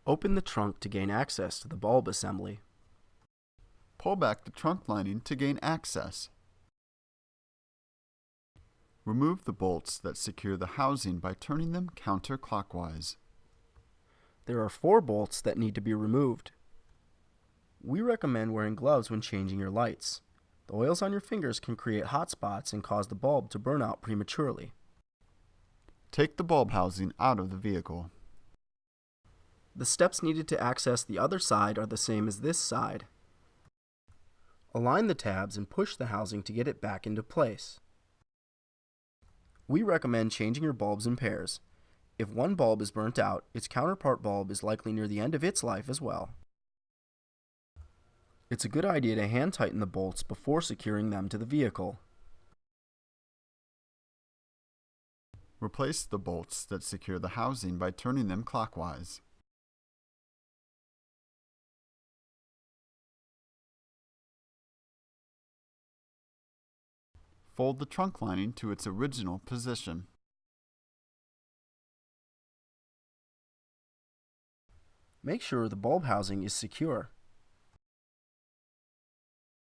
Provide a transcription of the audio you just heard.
Open the trunk to gain access to the bulb assembly. Pull back the trunk lining to gain access. Remove the bolts that secure the housing by turning them counterclockwise. There are 4 bolts that need to be removed. We recommend wearing gloves when changing your lights. The oils on your fingers can create hot spots and cause the bulb to burn out prematurely. Take the bulb housing out of the vehicle. The steps needed to access the other side are the same as this side. Align the tabs and push the housing to get it back into place. We recommend changing your bulbs in pairs. If one bulb is burnt out, its counterpart bulb is likely near the end of its life as well. It's a good idea to hand tighten the bolts before securing them to the vehicle. Replace the bolts that secure the housing by turning them clockwise. Fold the trunk lining to its original position. Make sure the bulb housing is secure.